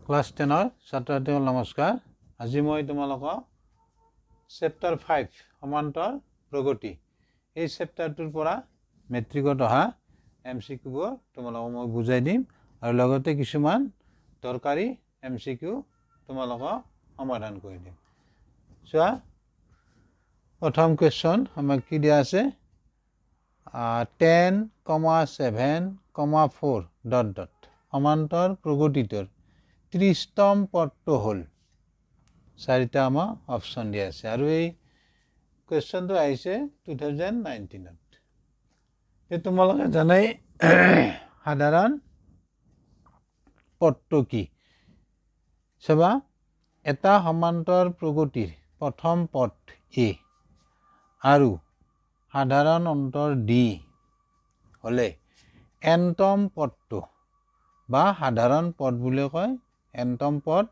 Class 10 ছাত্ৰ-ছাত্ৰীসকল নমস্কাৰ। আজি মই তোমালোকক চেপ্টাৰ 5 সমান্তৰ প্ৰগতি এই চেপ্টাৰটোৰ পৰা মেট্ৰিকত অহা MCQবোৰ তোমালোকক মই বুজাই দিম আৰু লগতে কিছুমান দৰকাৰী MCQ তোমালোকক সমাধান কৰি দিম। চোৱা, প্ৰথম কুৱেশ্যন আমাক কি দিয়া আছে 10,7,4 ... সমান্তৰ প্ৰগতিটোৰ 30তম পদটো হ'ল। চাৰিটা আমাৰ অপশ্যন দিয়া আছে আৰু এই কুৱেশ্যনটো আহিছে 2019ত। তোমালোকে জানাই সাধাৰণ পদটো কি। চাবা, এটা সমান্তৰ প্ৰগতিৰ প্ৰথম পদ A আৰু সাধাৰণ অন্তৰ D হ'লে nতম পদটো বা সাধাৰণ পদ বুলি কয়। nতম পদ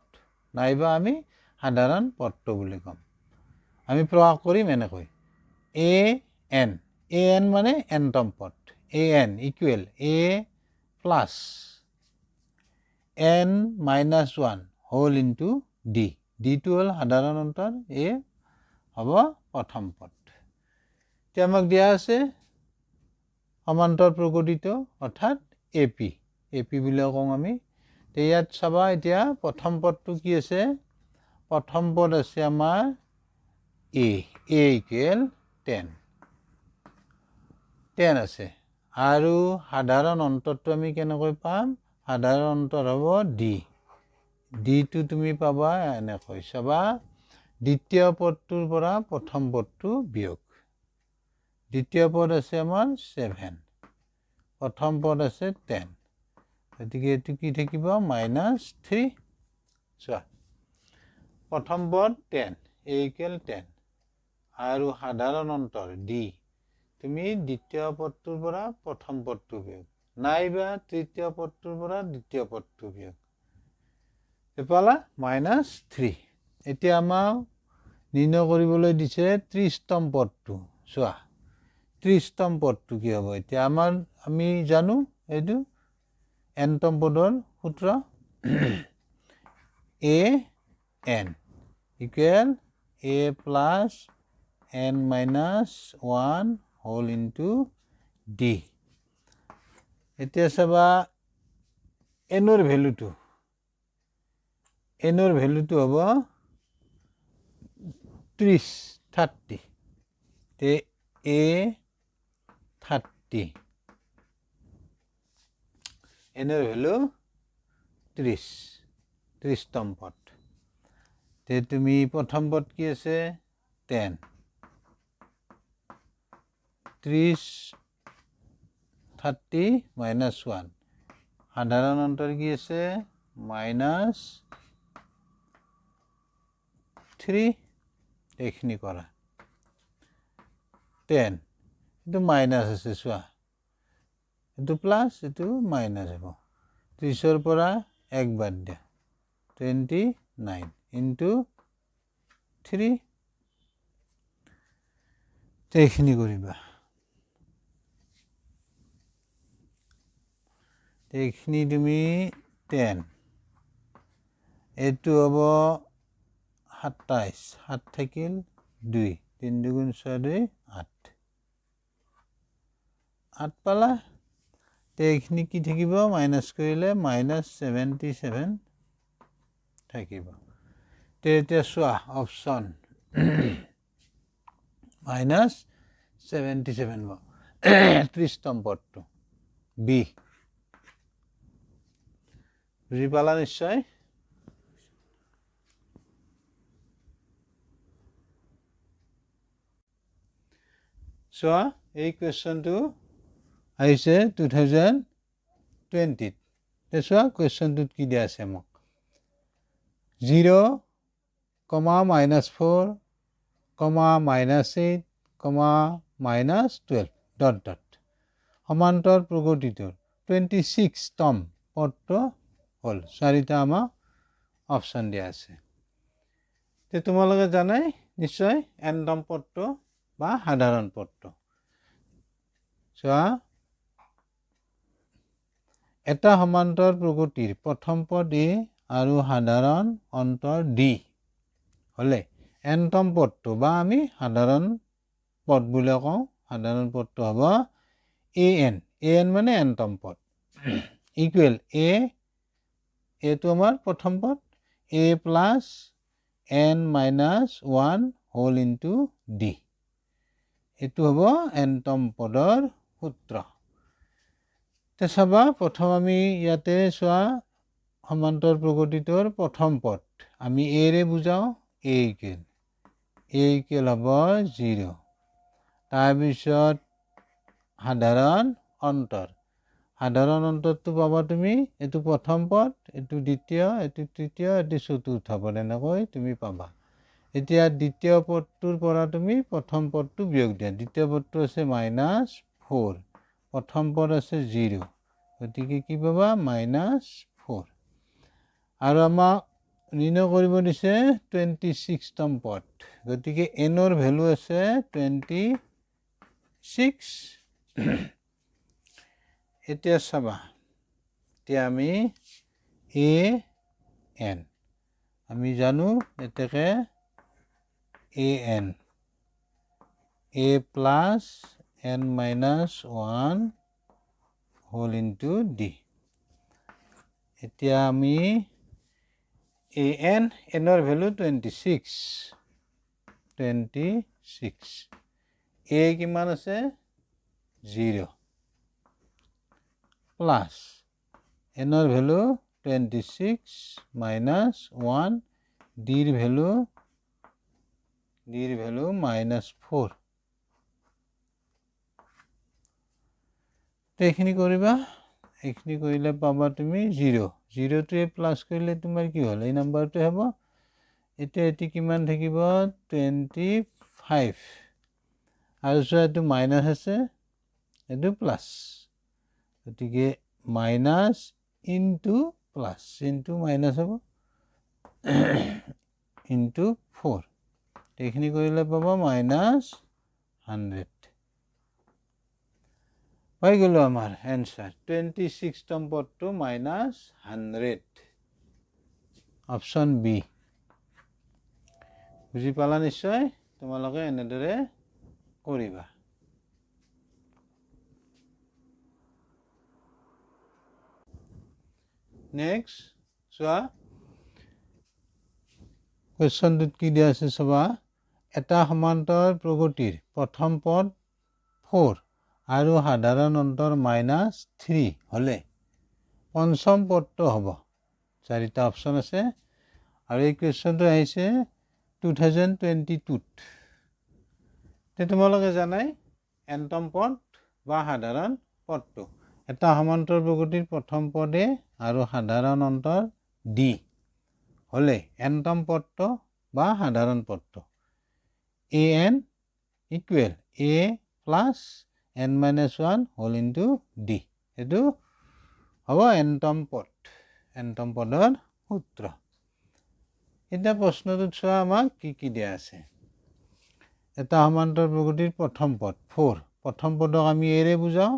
নাইবা আমি সাধাৰণ পদটো বুলি ক'ম। আমি প্ৰকাশ কৰিম এনেকৈ an মানে nতম পদ। an equal a plus n-1 whole into d। Ditto হ'ল সাধাৰণ অন্তৰ, a হ'ব প্ৰথম পদ। এতিয়া আমাক দিয়া আছে সমান্তৰ প্ৰগতিটো অৰ্থাৎ AP বুলি কওঁ আমি। ইয়াত চাবা, এতিয়া প্ৰথম পদটো কি আছে? প্ৰথম পদ আছে আমাৰ a ইকুৱেল 10 আছে আৰু সাধাৰণ অন্তৰটো আমি কেনেকৈ পাম? সাধাৰণ অন্তৰ হ'ব ডিটো তুমি পাবা এনেকৈ। চাবা, দ্বিতীয় পদটোৰ পৰা প্ৰথম পদটো বিয়োগ। দ্বিতীয় পদ আছে আমাৰ 7, প্ৰথম পদ আছে 10, গতিকে এইটো কি থাকিব? -3। চোৱা, প্ৰথম পদ 10 a ইকুৱেল 10 আৰু সাধাৰণ অন্তৰ D। তুমি দ্বিতীয় পদটোৰ পৰা প্ৰথম পদটো বিয়োগ নাইবা তৃতীয় পদটোৰ পৰা দ্বিতীয় পদটো বিয়োগ পালা -3। এতিয়া আমাক নিৰ্ণয় কৰিবলৈ দিছে 30তম পদটো। চোৱা, 30তম পদটো কি হ'ব? এতিয়া আমি জানো এইটো nতম পদৰ সূত্ৰ an equal a plus n-1 whole into d। এতিয়া চাবা, nৰ ভেলুটো হ'ব 30 তে a 30, nৰ ভেলু 30তম পদ। তে তুমি প্ৰথম পদ কি আছে? 10, 30 30 -1। সাধাৰণ অন্তৰ কি আছে? -3। এইখিনি কৰা 10, এইটো মাইনাছ আছে। চোৱা, এইটো প্লাছ, এইটো মাইনাছ হ'ব। 30ৰ পৰা 1 বাদ দিয়া 29 ইনটু 3। এইখিনি কৰিবা। এইখিনি তুমি 10, এইটো হ'ব 27, 7 থাকিল 2, 3 2 6 2 8 পালা। এইখিনি কি থাকিব? মাইনাছ কৰিলে -77 থাকিব। এতিয়া চোৱা, অপশ্যন -77 হ'ব 30তম পদটো B। বুজি পালা নিশ্চয়? চোৱা, এই কুৱেশ্যনটো আহিছে 2020ত। চোৱা, কুৱেশ্যনটোত কি দিয়া আছে মোক? 0, -4, -8, -12 ... সমান্তৰ প্ৰগতিটোৰ 26তম পদটো হ'ল। চাৰিটা আমাক অপশ্যন দিয়া আছে। তোমালোকে জানাই নিশ্চয় nতম পদটো বা সাধাৰণ পদটো। চোৱা, এটা সমান্তৰ প্ৰগতিৰ প্ৰথম পদ A আৰু সাধাৰণ অন্তৰ ডি হ'লে এনতম পদটো বা আমি সাধাৰণ পদ বুলি কওঁ, সাধাৰণ পদটো হ'ব এন মানে এনতম পদ ইকুৱেল এটো আমাৰ প্ৰথম পদ a plus n minus 1 whole into d. এইটো হ'ব এনতম পদৰ সূত্ৰ। তে চাবা প্ৰথম আমি ইয়াতে চোৱা সমান্তৰ প্ৰগতিটোৰ প্ৰথম পদ আমি এৰে বুজাওঁ এ ইকুৱেল হ'ব 0। তাৰপিছত সাধাৰণ অন্তৰটো পাবা তুমি এইটো প্ৰথম পদ, এইটো দ্বিতীয়, এইটো তৃতীয়, এইটো চতুৰ্থ পদ এনেকৈ তুমি পাবা। এতিয়া দ্বিতীয় পদটোৰ পৰা তুমি প্ৰথম পদটো বিয়োগ দিয়া। দ্বিতীয় পদটো আছে -4, প্ৰথম পদ আছে 0, গতিকে কি পাবা -4। আৰু আমাক নিৰ্ণয় কৰিব দিছে 26তম পদ, গতিকে এনৰ ভেলু আছে 26। এতিয়া চাবা, এতিয়া আমি এন আমি জানো এতেকে a plus n minus 1 whole into d. এতিয়া আমি এনৰ ভেলু 26, এ কিমান আছে 0 প্লাছ এনৰ ভেলু 26 মাইনাছ 1, ডিৰ ভেলু -4। এইখিনি কৰিবা, এইখিনি কৰিলে পাবা তুমি 0টোৱে প্লাছ কৰিলে তোমাৰ কি হ'ল এই নাম্বাৰটো হ'ব। এতিয়া এটি কিমান থাকিব 25, আৰু চোৱা এইটো মাইনাছ আছে এইটো প্লাছ, গতিকে minus into plus into minus হ'ব ইনটু 4। এইখিনি কৰিলে পাবা -100। পাই গ'লো আমাৰ এনচাৰ 26তম পদটো -100, অপশ্যন বি। বুজি পালা নিশ্চয়, তোমালোকে এনেদৰে কৰিবা। নেক্সট চোৱা কুৱেশ্যনটোত কি দিয়া আছে চাবা। এটা সমান্তৰ প্ৰগতিৰ প্ৰথম পদ 4 আৰু সাধাৰণ অন্তৰ -3 হ'লে পঞ্চম পদটো হ'ব। 4টা অপশ্যন আছে আৰু এই কুৱেশ্যনটো আহিছে 2022ত। তোমালোকে জানাই এনতম পদ বা সাধাৰণ পদটো এটা সমান্তৰ প্ৰগতিৰ প্ৰথম পদে আৰু সাধাৰণ অন্তৰ ডি হ'লে এনতম পদটো বা সাধাৰণ পদটো n equal a plus n minus 1 whole into d. এইটো হ'ব এনতম পদৰ সূত্ৰ। এতিয়া প্ৰশ্নটোত চোৱা আমাক কি দিয়া আছে। এটা সমান্তৰ প্ৰগতিৰ প্ৰথম পদ 4, প্ৰথম পদক আমি এৰে বুজাওঁ,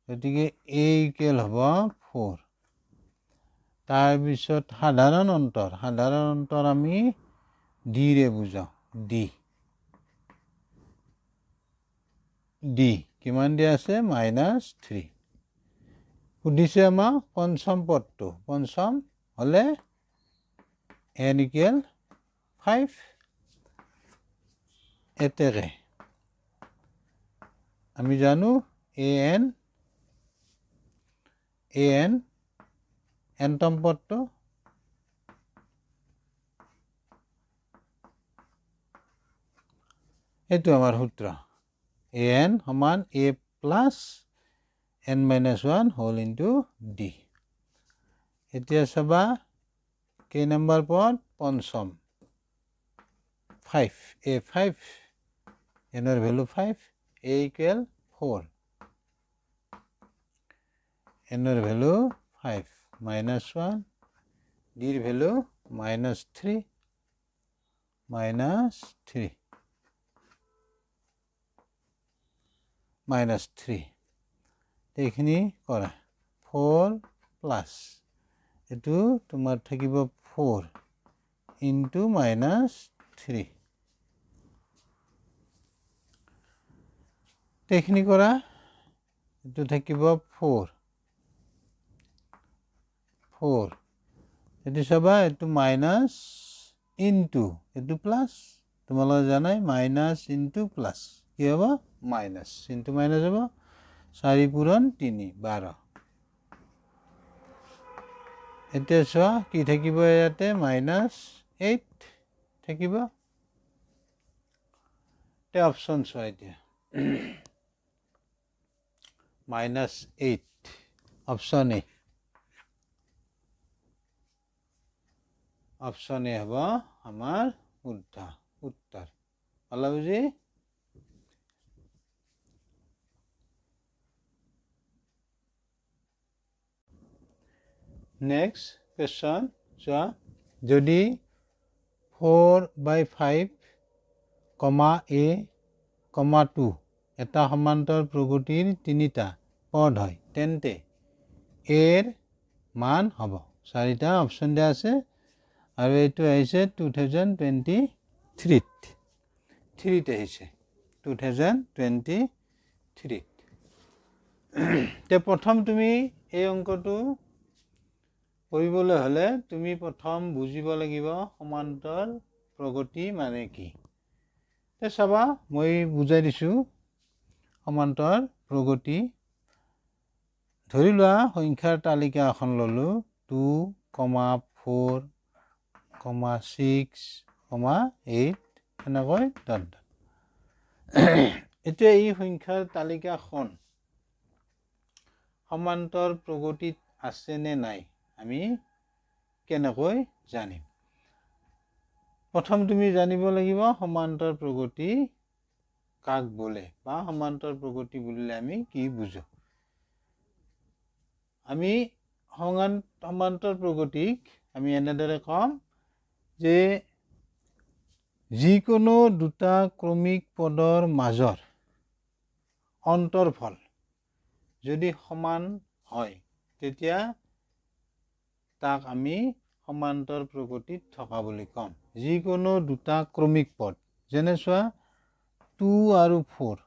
গতিকে এ ইকুৱেল হ'ব 4। তাৰপিছত সাধাৰণ অন্তৰ আমি ডিৰে বুজাওঁ, ডি কিমান দিয়া আছে -3। সুধিছে আমাক পঞ্চম পদটো, পঞ্চম হ'লে n ইকুৱেল 5। এতেকে আমি জানো এনতম পদটো এইটো আমাৰ সূত্ৰ an সমান a plus n minus 1 whole into d. এতিয়া চাবা কেই নম্বৰ পদ পঞ্চম 5, এনৰ ভেলু 5, a ইকুৱেল 4, এনৰ ভেলু 5 মাইনাছ 1, ডিৰ ভেলু -3 এইখিনি কৰা 4 প্লাছ এইটো তোমাৰ থাকিব 4 ইনটু -3 এইখিনি কৰা এইটো থাকিব 4 এইটো চাবা এইটো মাইনাছ ইনটু এইটো প্লাছ তোমালোকে জানাই মাইনাছ ইনটু প্লাছ কি হ'ব মাইনাছ ইনটু মাইনাছ হ'ব 4 পূৰণ 3 12 এতিয়া চোৱা কি থাকিব ইয়াতে -8 থাকিব এতিয়া অপশ্যন চোৱা এতিয়া -8 অপশ্যন এ অপশ্যন এ হ'ব আমাৰ উত্তৰ পালা বুজি নেক্সট কুৱেশ্যন চোৱা যদি 4/5 a 2 এটা সমান্তৰ প্ৰগতিৰ তিনিটা পদ হয় তেন্তে এৰ মান হ'ব 4টা অপশ্যন দিয়া আছে আৰু এইটো আহিছে 2023 3 আহিছে 2023 তে প্ৰথম তুমি এই অংকটো কৰিবলৈ হ'লে তুমি প্ৰথম বুজিব লাগিব সমান্তৰ প্ৰগতি মানে কি তে চাবা মই বুজাই দিছোঁ সমান্তৰ প্ৰগতি ধৰি লোৱা সংখ্যাৰ তালিকা এখন ল'লোঁ 2, 4, 6, 8 এনেকৈ এতিয়া এই সংখ্যাৰ তালিকাখন সমান্তৰ প্ৰগতিত আছে নে নাই আমি কেনেকৈ জানিম প্ৰথম তুমি জানিব লাগিব সমান্তৰ প্ৰগতি কাক বোলে বা সমান্তৰ প্ৰগতি বুলিলে আমি কি বুজো আমি সমান্তৰ প্ৰগতিক আমি এনেদৰে কম যে যিকোনো দুটা ক্ৰমিক পদৰ মাজৰ অন্তৰফল যদি সমান হয় তেতিয়া তাক আমি সমান্তৰ প্ৰগতিত থকা বুলি কম যিকোনো দুটা ক্ৰমিক পদ যেনে চোৱা 2 আৰু 4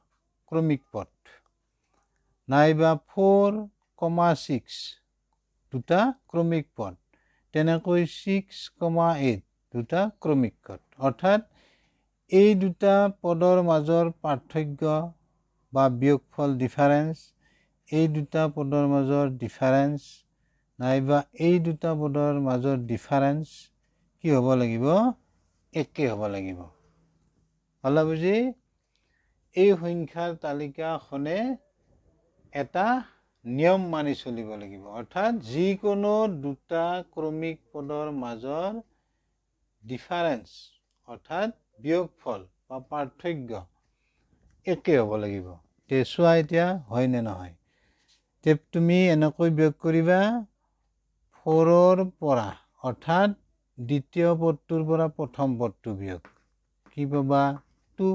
ক্ৰমিক পদ নাইবা 4, 6 দুটা ক্ৰমিক পদ তেনেকৈ 6, 8 দুটা ক্ৰমিক পদ অৰ্থাৎ এই দুটা পদৰ মাজৰ পাৰ্থক্য বা বিয়োগফল ডিফাৰেন্স এই দুটা পদৰ মাজৰ ডিফাৰেন্স নাইবা এই দুটা পদৰ মাজৰ ডিফাৰেন্স কি হ'ব লাগিব একে হ'ব লাগিব হলা বুজি এই সংখ্যাৰ তালিকাখনে এটা নিয়ম মানি চলিব লাগিব অৰ্থাৎ যিকোনো দুটা ক্ৰমিক পদৰ মাজৰ ডিফাৰেন্স অৰ্থাৎ বিয়োগফল বা পাৰ্থক্য একে হ'ব লাগিব তে চোৱা এতিয়া হয় নে নহয় তে তুমি এনেকৈ বিয়োগ কৰিবা 4ৰ পৰা অৰ্থাৎ দ্বিতীয় পদটোৰ পৰা প্ৰথম পদটো বিয়োগ কি পাবা 2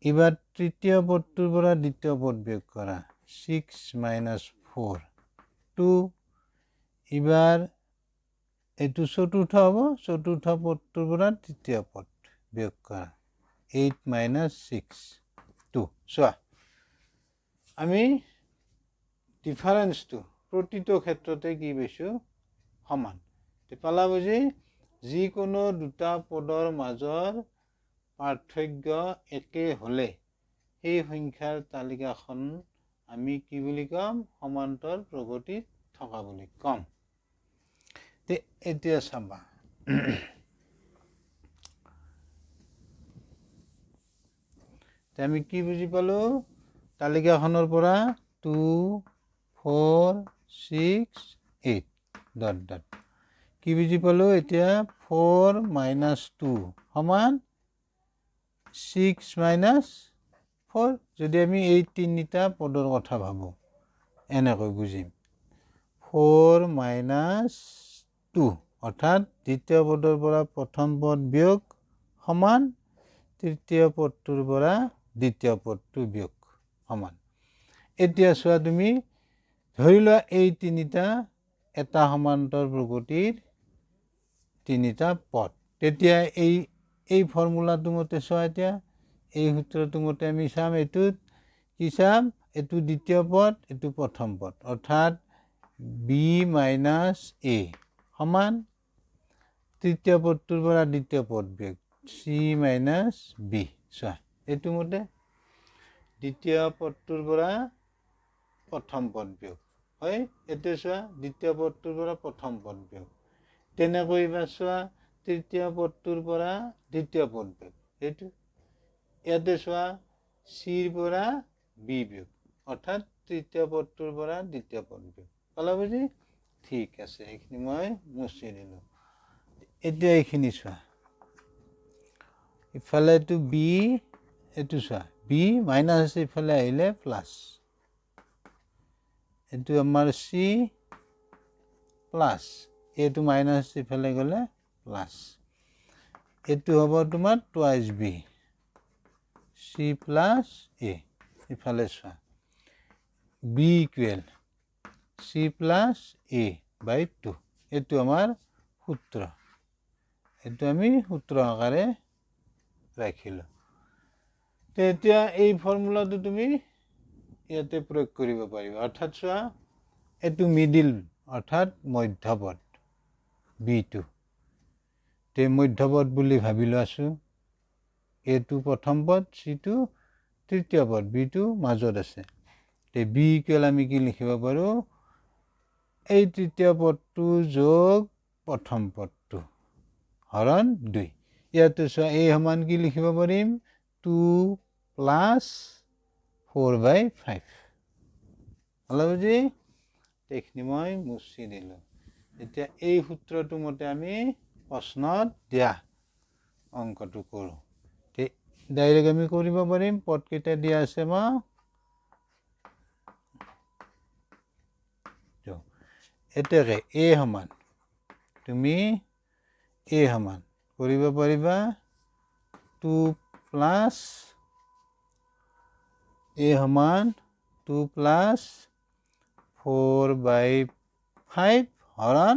এবাৰ তৃতীয় পদটোৰ পৰা দ্বিতীয় পদ বিয়োগ কৰা 6 - 4 2 এবাৰ এইটো চতুৰ্থ হ'ব চতুৰ্থ পদটোৰ পৰা তৃতীয় পদ বিয়োগ কৰা 8 - 6 2 চোৱা আমি ডিফাৰেন্সটো প্ৰতিটো ক্ষেত্ৰতে কি পাইছোঁ সমান পালা বুজি যিকোনো দুটা পদৰ মাজৰ পাৰ্থক্য একে হ'লে সেই সংখ্যাৰ তালিকাখন আমি কি বুলি কম সমান্তৰ প্ৰগতিত থকা বুলি কম তে এতিয়া চাবা আমি কি বুজি পালো তালিকাখনৰ পৰা 2, 4, 6, 8 ... কি বুজি পালো এতিয়া 4 - 2 সমান 6 - 4 যদি আমি এই তিনিটা পদৰ কথা ভাবো এনেকৈ বুজিম 4 - 2 অৰ্থাৎ দ্বিতীয় পদৰ পৰা প্ৰথম পদ বিয়োগ সমান তৃতীয় পদটোৰ পৰা দ্বিতীয় পদটো বিয়োগ সমান এতিয়া চোৱা তুমি ধৰি লোৱা এই তিনিটা এটা সমান্তৰ প্ৰকৃতিৰ তিনিটা পদ। তেতিয়া এই ফৰ্মুলাটো মতে চোৱা, এতিয়া এই সূত্ৰটো মতে আমি চাম, এইটোত কি চাম, এইটো দ্বিতীয় পদ, এইটো প্ৰথম পদ, অৰ্থাৎ বি মাইনাছ এ সমান তৃতীয় পদটোৰ পৰা দ্বিতীয় পদ বিয়োগ চি মাইনাছ বি। চোৱা এইটো মতে দ্বিতীয় পদটোৰ পৰা প্ৰথম পদ বিয়োগ হয়, এইটো চোৱা দ্বিতীয় পদটোৰ পৰা প্ৰথম পদ বিয়োগ, তেনেকৈ বা চোৱা তৃতীয় পদটোৰ পৰা দ্বিতীয় পদ বিয়োগ, সেইটো ইয়াতে চোৱা চিৰ পৰা বি বিয়োগ, অৰ্থাৎ তৃতীয় পদটোৰ পৰা দ্বিতীয় পদ বিয়োগ। পালা বুজি? ঠিক আছে, এইখিনি মই মুছি দিলোঁ। এতিয়া এইখিনি চোৱা, ইফালে এইটো বি, এইটো চোৱা বি মাইনাছ আছে, ইফালে আহিলে প্লাছ, এইটো আমাৰ চি প্লাছ, এইটো মাইনাছ ইফালে গ'লে প্লাছ, এইটো হ'ব তোমাৰ টুৱাইচ বি, চি প্লাছ এ, ইফালে চোৱা বি ইকুৱেল চি প্লাছ এ বাই 2, এইটো আমাৰ সূত্ৰ, এইটো আমি সূত্ৰ আকাৰে ৰাখিলোঁ। তেতিয়া এই ফৰ্মুলাটো তুমি ইয়াতে প্ৰয়োগ কৰিব পাৰিবা, অৰ্থাৎ চোৱা এইটো মিডিল অৰ্থাৎ মধ্যপদ বিটো, তে মধ্যপদ বুলি ভাবি লৈছোঁ, এটো প্ৰথম পদ, চিটো তৃতীয় পদ, বিটো মাজত আছে, তে বি ইকুৱেল আমি কি লিখিব পাৰোঁ, এই তৃতীয় পদটো যোগ প্ৰথম পদটো হৰণ 2, ইয়াতে চোৱা এই সমান কি লিখিব পাৰিম, 2 প্লাছ 4/5, হল বুজি? এইখিনি মই মুছি দিলোঁ। এতিয়া এই সূত্ৰটো মতে আমি প্ৰশ্নত দিয়া অংকটো কৰোঁ, ডাইৰেক্ট আমি কৰিব পাৰিম, পদকেইটা দিয়া আছে মই এতিয়াকে এ সমান, তুমি এ সমান কৰিব পাৰিবা 2 প্লাছ এ সমান 2 প্লাছ 4/5 হৰণ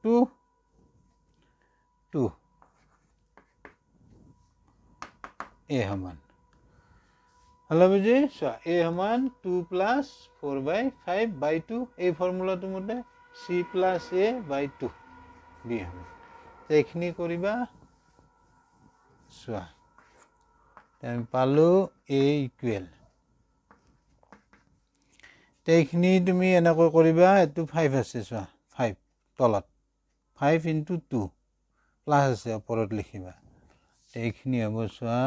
2 এ সমান, হল বুজি? চোৱা এ সমান 2 প্লাছ 4/5 বাই 2, এই ফৰ্মুলাটো মতে চি প্লাছ এ বাই 2 বি সমান, এইখিনি কৰিবা। চোৱা আমি পালোঁ এ ইকুৱেল, এইখিনি তুমি এনেকৈ কৰিবা, এইটো 5 আছে, চোৱা 5 তলত 5 × 2 প্লাছ আছে ওপৰত লিখিবা, এইখিনি হ'ব চোৱা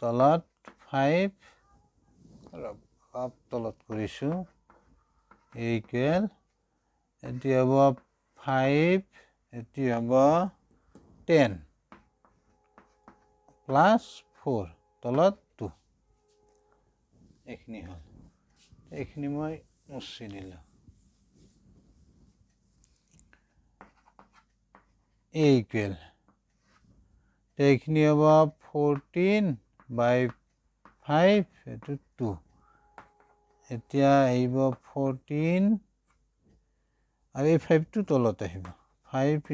তলত 5 অলপ তলত কৰিছোঁ, ইকুৱেল এটি হ'ব 5, এটি হ'ব 10 প্লাছ 4 তলত 2, এইখিনি হ'ল, এইখিনি মই মুছি দিলোঁ। এ ইকুৱেল এইখিনি হ'ব 14/5, এইটো 2, এতিয়া আহিব 14 আৰু এই 5টো তলত আহিব, 5 ×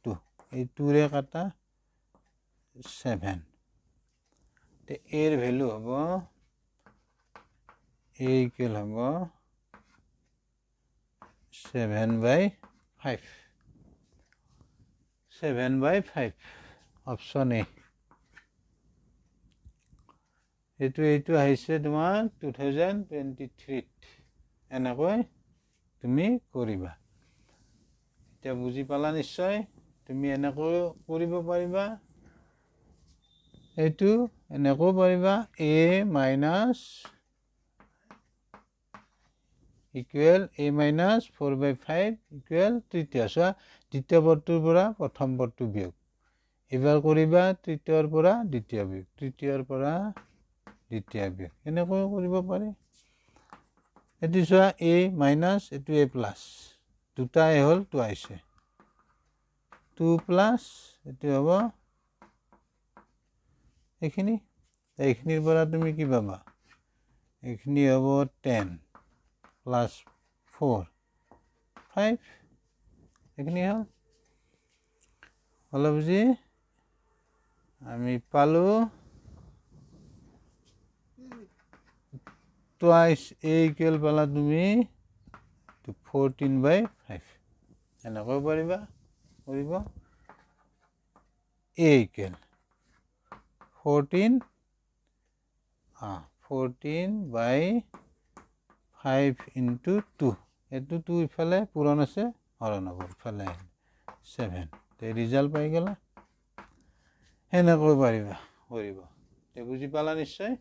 2, এই 2ৰে কাটা 7, এৰ ভেলু হ'ব এ ইকুৱেল হ'ব 7/5, 7/5 অপশ্যন এ, এইটো আহিছে তোমাৰ 2023, এনেকৈ তুমি কৰিবা। এতিয়া বুজি পালা নিশ্চয়, তুমি এনেকৈ কৰিব পাৰিবা, এইটো এনেকৈ পাৰিবা, এ মাইনাছ ইকুৱেল এ মাইনাছ 4/5 ইকুৱেল তৃতীয়, চোৱা দ্বিতীয় পদটোৰ পৰা প্ৰথম পদটো বিয়োগ, এইবাৰ কৰিবা তৃতীয়ৰ পৰা দ্বিতীয় বিয়োগ, তৃতীয়ৰ পৰা দ্বিতীয় বিয়োগ, এনেকৈ কৰিব পাৰি। এইটো চোৱা এ মাইনাছ, এইটো এ প্লাছ, দুটা এ হ'ল টুৱাইছে, 2 প্লাছ এইটো হ'ব এইখিনিৰ পৰা তুমি কি পাবা, এইখিনি হ'ব 10 প্লাছ 4 5 এইখিনি হ'ল বুজি আমি পালোঁ টুৱাইছ a ইকুৱেল পালা তুমি 14/5 এনেকৈ পাৰিবা কৰিব a ইকুৱেল 14/5 into 2 এইটো 2 ইফালে পূৰণ আছে হৰণ হ'ব ইফালে 7 ৰিজাল্ট পাই গ'লা সেনেকৈ পাৰিবা কৰিব বুজি পালা নিশ্চয়